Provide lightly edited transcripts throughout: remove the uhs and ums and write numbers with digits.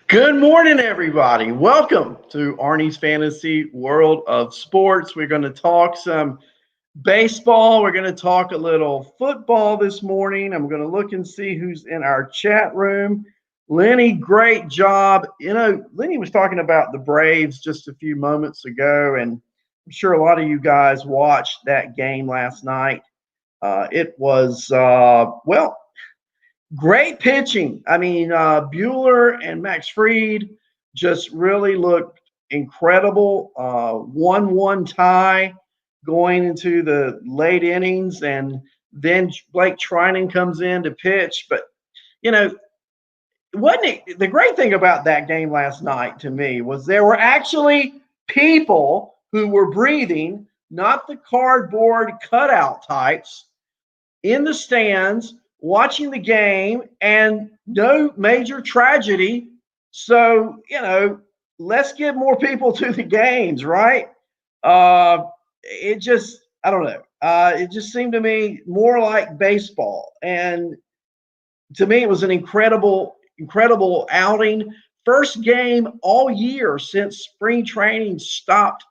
Good morning, everybody. Welcome to Arnie's Fantasy World of Sports. We're going to talk some baseball. We're going to talk a little football this morning. I'm going to look and see who's in our chat room. Lenny, great job. Lenny was talking about the Braves just a few moments ago, and I'm sure a lot of you guys watched that game last night. It was, great pitching. I mean, Bueller and Max Fried just really looked incredible. 1-1 tie going into the late innings, and then Blake Trinan comes in to pitch. But, you know, wasn't it the great thing about that game last night to me was there were actually people who were breathing, not the cardboard cutout types in the stands watching the game and no major tragedy. So, let's get more people to the games, right? It just, I don't know. It just seemed to me more like baseball. And to me, it was an incredible outing. First game all year since spring training stopped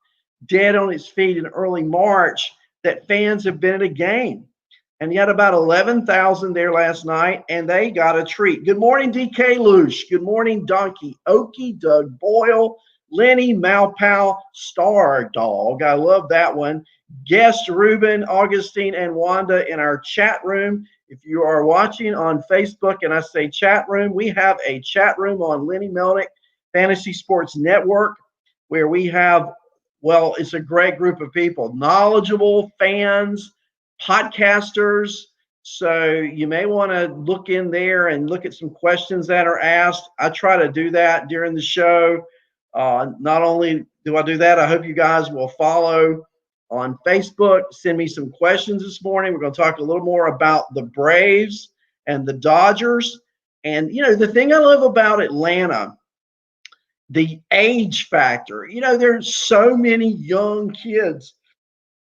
dead on its feet in early March that fans have been at a game. And you had about 11,000 there last night, and they got a treat. Good morning, DK Loosh. Good morning, Donkey Okie, Doug Boyle, Lenny Malpow, Star Dog. I love that one. Guest Ruben, Augustine, and Wanda in our chat room. If you are watching on Facebook and I say chat room, we have a chat room on Lenny Melnick Fantasy Sports Network where we have, it's a great group of people, knowledgeable fans, podcasters. So you may want to look in there and look at some questions that are asked. I try to do that during the show. Not only do I do that, I hope you guys will follow on Facebook. Send me some questions this morning. We're going to talk a little more about the Braves and the Dodgers. And, the thing I love about Atlanta, the age factor, there's so many young kids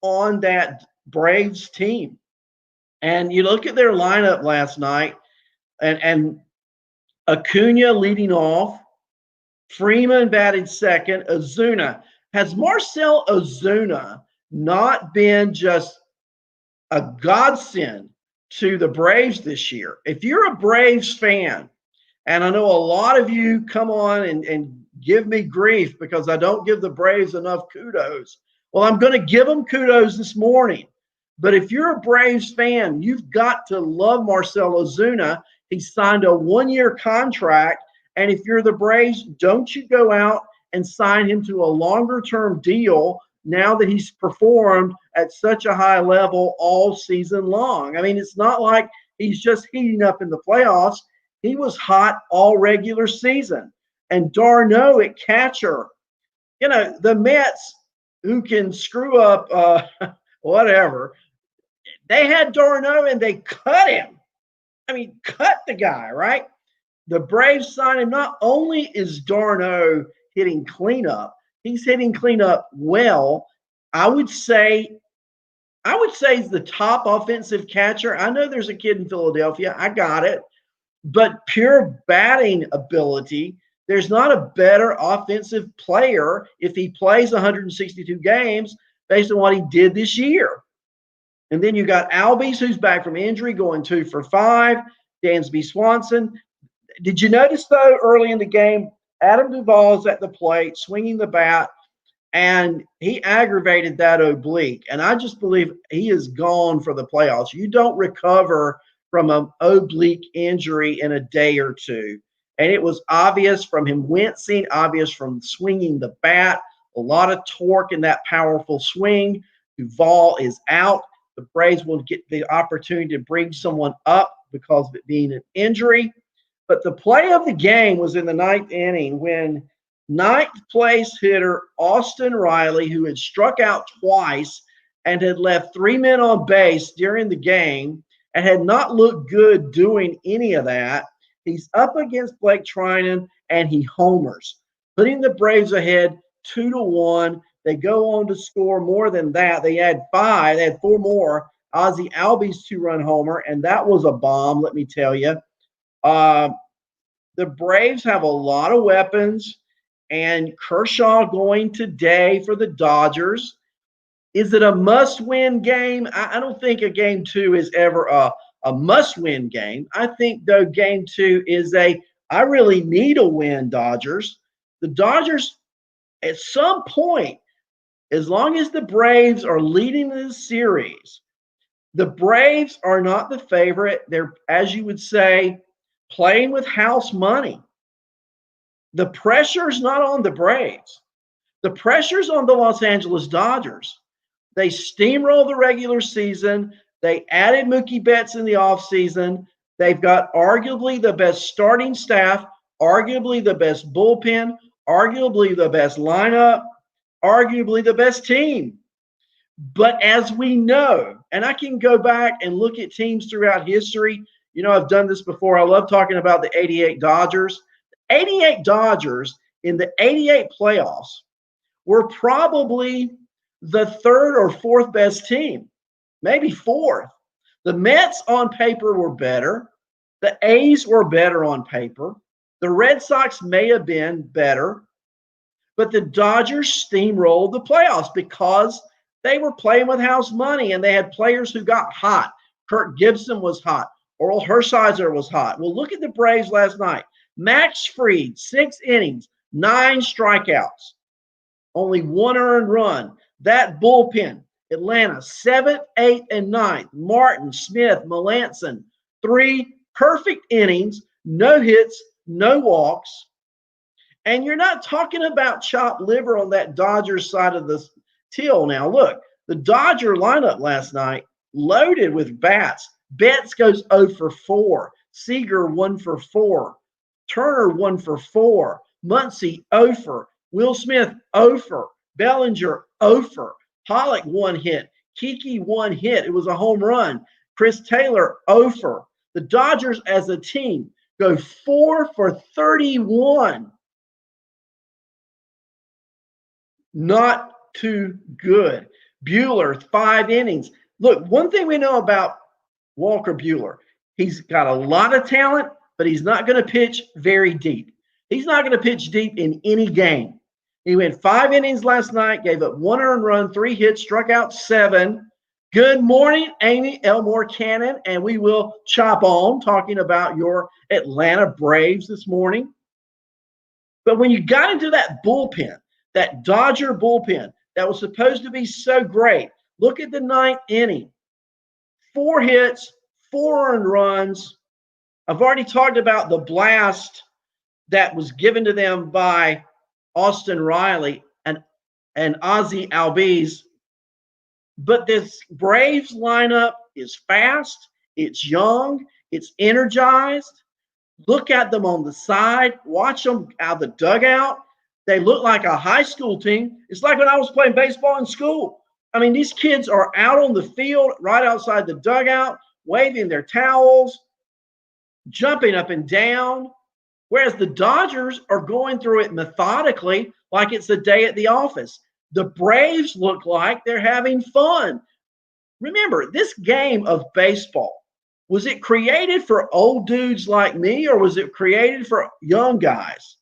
on that Braves team. And you look at their lineup last night, and Acuna leading off, Freeman batted second, Ozuna. Has Marcell Ozuna not been just a godsend to the Braves this year? If you're a Braves fan, and I know a lot of you come on and give me grief because I don't give the Braves enough kudos. Well, I'm going to give them kudos this morning. But if you're a Braves fan, you've got to love Marcell Ozuna. He signed a 1-year contract. And if you're the Braves, don't you go out and sign him to a longer-term deal now that he's performed at such a high level all season long. I mean, it's not like he's just heating up in the playoffs. He was hot all regular season. And d'Arnaud at catcher, the Mets, who can screw up whatever, they had d'Arnaud and they cut him. I mean, cut the guy, right? The Braves signed him. Not only is d'Arnaud hitting cleanup, he's hitting cleanup well. I would say he's the top offensive catcher. I know there's a kid in Philadelphia. I got it. But pure batting ability, there's not a better offensive player if he plays 162 games based on what he did this year. And then you got Albies, who's back from injury, going 2 for 5. Dansby Swanson. Did you notice, though, early in the game, Adam Duvall's at the plate, swinging the bat, and he aggravated that oblique. And I just believe he is gone for the playoffs. You don't recover from an oblique injury in a day or two. And it was obvious from him wincing, obvious from swinging the bat, a lot of torque in that powerful swing. Duvall is out. The Braves will get the opportunity to bring someone up because of it being an injury. But the play of the game was in the 9th inning when 9th place hitter Austin Riley, who had struck out twice and had left 3 men on base during the game and had not looked good doing any of that, he's up against Blake Trinan and he homers, putting the Braves ahead 2-1. They go on to score more than that. They had 5. They had 4 more. Ozzie Albies 2-run homer, and that was a bomb, let me tell you. The Braves have a lot of weapons, and Kershaw going today for the Dodgers. Is it a must-win game? I don't think a game two is ever a must-win game. I think, though, game two is I really need a win, Dodgers. The Dodgers, at some point, as long as the Braves are leading the series, the Braves are not the favorite. They're, as you would say, playing with house money. The pressure's not on the Braves. The pressure's on the Los Angeles Dodgers. They steamrolled the regular season. They added Mookie Betts in the offseason. They've got arguably the best starting staff, arguably the best bullpen, arguably the best lineup, arguably the best team. But as we know, and I can go back and look at teams throughout history. You know, I've done this before. I love talking about the 88 Dodgers. The 88 Dodgers in the 88 playoffs were probably the third or fourth best team, maybe fourth. The Mets on paper were better. The A's were better on paper. The Red Sox may have been better, but the Dodgers steamrolled the playoffs because they were playing with house money and they had players who got hot. Kirk Gibson was hot. Oral Hershiser was hot. Well, look at the Braves last night. Max Fried, 6 innings, 9 strikeouts, only 1 earned run. That bullpen, Atlanta, 7th, 8th, and 9th. Martin, Smith, Melanson, 3 perfect innings, no hits, no walks. And you're not talking about chopped liver on that Dodgers side of the till. Now, look, the Dodger lineup last night loaded with bats. Betts goes 0 for 4. Seager 1 for 4. Turner 1 for 4. Muncy 0 for. Will Smith 0 for. Bellinger 0 for. Pollock 1 hit. Kiki 1 hit. It was a home run. Chris Taylor 0 for. The Dodgers as a team go 4 for 31. Not too good. Buehler, 5 innings. Look, one thing we know about Walker Buehler, he's got a lot of talent, but he's not going to pitch very deep. He's not going to pitch deep in any game. He went 5 innings last night, gave up 1 earned run, 3 hits, struck out 7. Good morning, Amy Elmore Cannon, and we will chop on talking about your Atlanta Braves this morning. But when you got into that bullpen, that Dodger bullpen that was supposed to be so great, look at the 9th inning. 4 hits, 4 earned runs. I've already talked about the blast that was given to them by Austin Riley and Ozzie Albies. But this Braves lineup is fast, it's young, it's energized. Look at them on the side. Watch them out of the dugout. They look like a high school team. It's like when I was playing baseball in school. I mean, these kids are out on the field right outside the dugout, waving their towels, jumping up and down, whereas the Dodgers are going through it methodically like it's a day at the office. The Braves look like they're having fun. Remember, this game of baseball, was it created for old dudes like me, or was it created for young guys?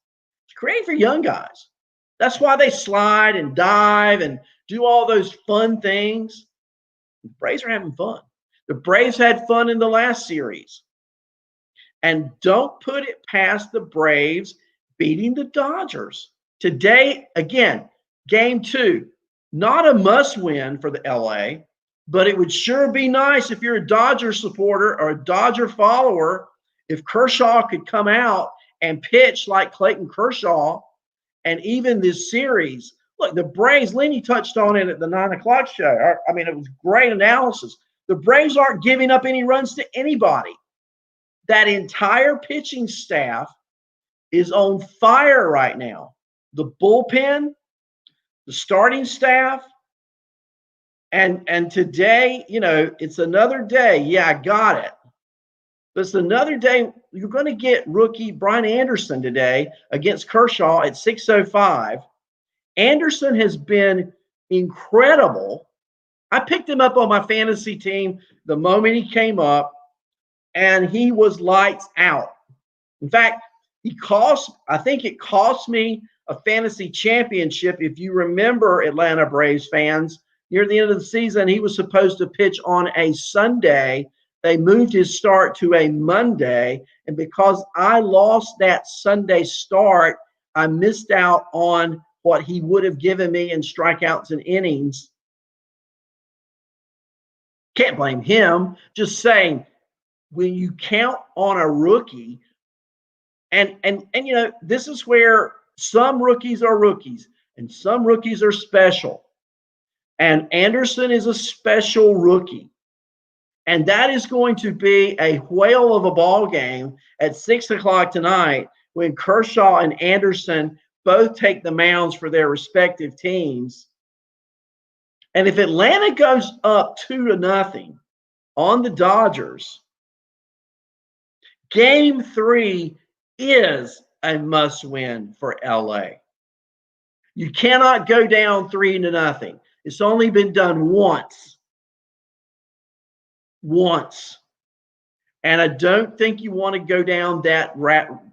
It's created for young guys. That's why they slide and dive and do all those fun things. The Braves are having fun. The Braves had fun in the last series. And don't put it past the Braves beating the Dodgers. Today, again, game 2, not a must-win for the LA, but it would sure be nice if you're a Dodger supporter or a Dodger follower if Kershaw could come out and pitch like Clayton Kershaw. And even this series, look, the Braves, Lenny touched on it at the 9 o'clock show. I mean, it was great analysis. The Braves aren't giving up any runs to anybody. That entire pitching staff is on fire right now. The bullpen, the starting staff, and today, you know, it's another day. Yeah, I got it. But it's another day. You're going to get rookie Brian Anderson today against Kershaw at 6:05. Anderson has been incredible. I picked him up on my fantasy team the moment he came up, and he was lights out. In fact, I think it cost me a fantasy championship. If you remember, Atlanta Braves fans, near the end of the season, he was supposed to pitch on a Sunday. They moved his start to a Monday. And because I lost that Sunday start, I missed out on what he would have given me in strikeouts and innings. Can't blame him. Just saying, when you count on a rookie, and you know, this is where some rookies are rookies and some rookies are special. And Anderson is a special rookie. And that is going to be a whale of a ball game at 6 o'clock tonight when Kershaw and Anderson both take the mounds for their respective teams. And if Atlanta goes up 2-0 on the Dodgers, Game 3 is a must-win for LA. You cannot go down 3-0. It's only been done once. And I don't think you want to go down that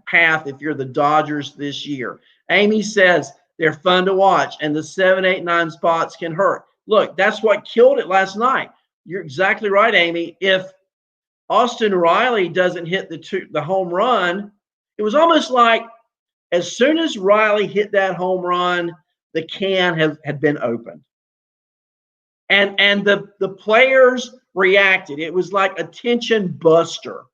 path if you're the Dodgers this year. Amy says they're fun to watch, and the 7, 8, 9 spots can hurt. Look, that's what killed it last night. You're exactly right, Amy. If Austin Riley doesn't hit the home run, it was almost like as soon as Riley hit that home run, the can had been opened. And the players reacted. It was like a tension buster.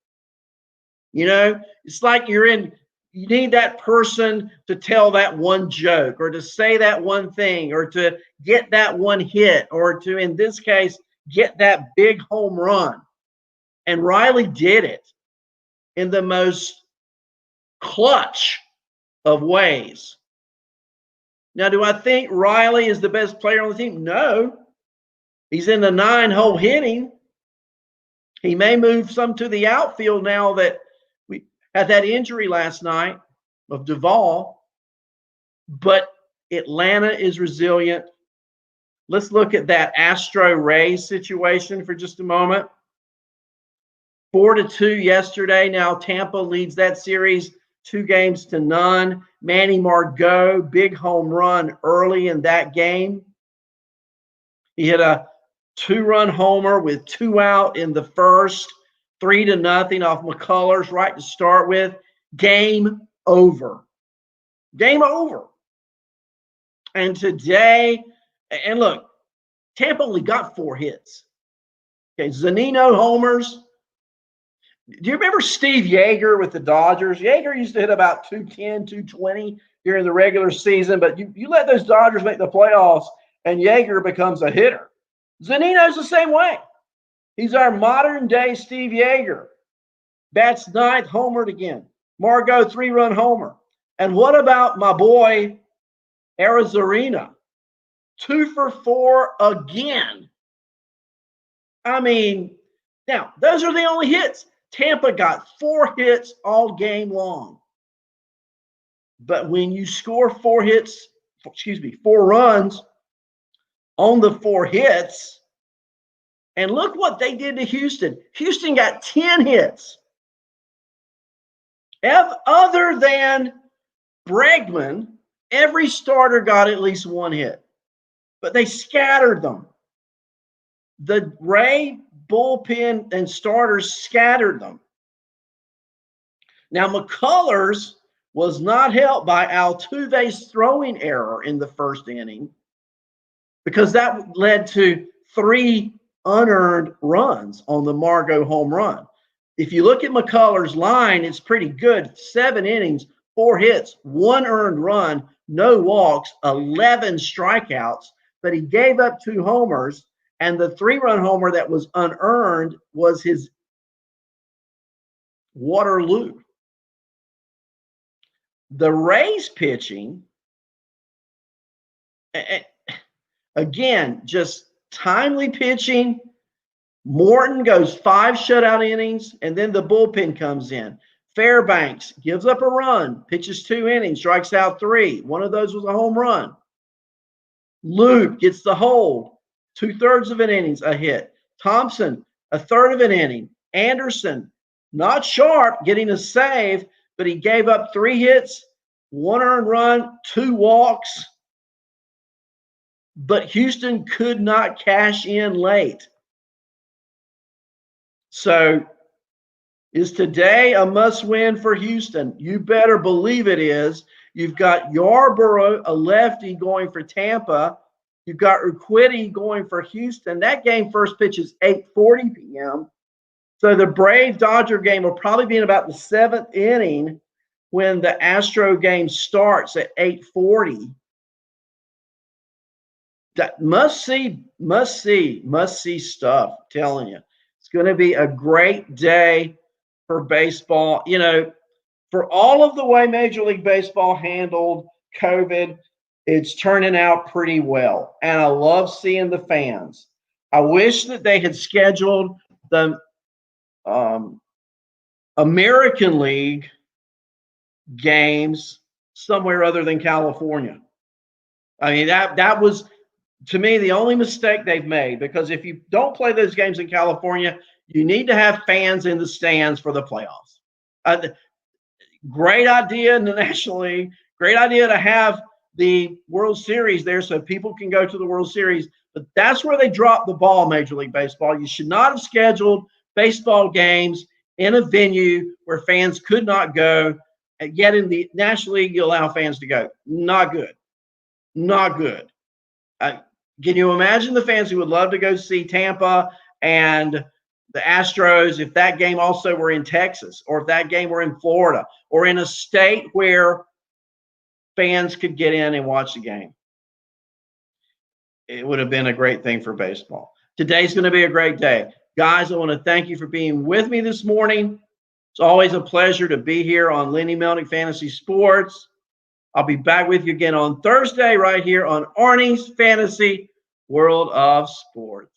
You know, it's like you need that person to tell that one joke or to say that one thing or to get that one hit or to, in this case, get that big home run. And Riley did it in the most clutch of ways. Now, do I think Riley is the best player on the team? No. He's in the 9-hole hitting. He may move some to the outfield now that we had that injury last night of Duvall. But Atlanta is resilient. Let's look at that Astro-Rays situation for just a moment. 4-2 yesterday. Now Tampa leads that series 2-0. Manny Margot, big home run early in that game. He hit a 2-run homer with 2 out in the first, 3-0 off McCullers right to start with. Game over. Game over. And today, and look, Tampa only got 4 hits. Okay, Zunino homers. Do you remember Steve Yeager with the Dodgers? Yeager used to hit about 210, 220 during the regular season, but you let those Dodgers make the playoffs, and Yeager becomes a hitter. Zunino's the same way. He's our modern-day Steve Yeager. Bats 9th, homered again. Margot, 3-run homer. And what about my boy, Arizarena? 2 for 4 again. I mean, now, those are the only hits. Tampa got 4 hits all game long. But when you score 4 runs on the 4 hits, and look what they did to Houston. Houston got 10 hits. Other than Bregman, every starter got at least 1 hit. But they scattered them. The Ray bullpen and starters scattered them. Now, McCullers was not helped by Altuve's throwing error in the first inning because that led to 3 unearned runs on the Margot home run. If you look at McCullers' line, it's pretty good. 7 innings, 4 hits, 1 earned run, no walks, 11 strikeouts, but he gave up 2 homers. And the 3-run homer that was unearned was his Waterloo. The Rays pitching, again, just timely pitching. Morton goes 5 shutout innings, and then the bullpen comes in. Fairbanks gives up a run, pitches 2 innings, strikes out 3. One of those was a home run. Luke gets the hold. 2/3 of an innings, a hit. Thompson, 1/3 of an inning. Anderson, not sharp, getting a save, but he gave up 3 hits, 1 earned run, 2 walks. But Houston could not cash in late. So is today a must-win for Houston? You better believe it is. You've got Yarborough, a lefty, going for Tampa. You've got Urquidy going for Houston. That game first pitch is 8:40 p.m. So the Brave-Dodger game will probably be in about the 7th inning when the Astro game starts at 8:40. That must see stuff. I'm telling you, it's going to be a great day for baseball. You know, for all of the way Major League Baseball handled COVID, it's turning out pretty well. And I love seeing the fans. I wish that they had scheduled the American League games somewhere other than California. I mean, that was, to me, the only mistake they've made, because if you don't play those games in California, you need to have fans in the stands for the playoffs. Great idea in the National League. Great idea to have the World Series there so people can go to the World Series. But that's where they dropped the ball, Major League Baseball. You should not have scheduled baseball games in a venue where fans could not go. And yet in the National League, you allow fans to go. Not good. Not good. Can you imagine the fans who would love to go see Tampa and the Astros if that game also were in Texas, or if that game were in Florida, or in a state where fans could get in and watch the game? It would have been a great thing for baseball. Today's going to be a great day. Guys, I want to thank you for being with me this morning. It's always a pleasure to be here on Lenny Melnick Fantasy Sports. I'll be back with you again on Thursday right here on Arnie's Fantasy World of Sports.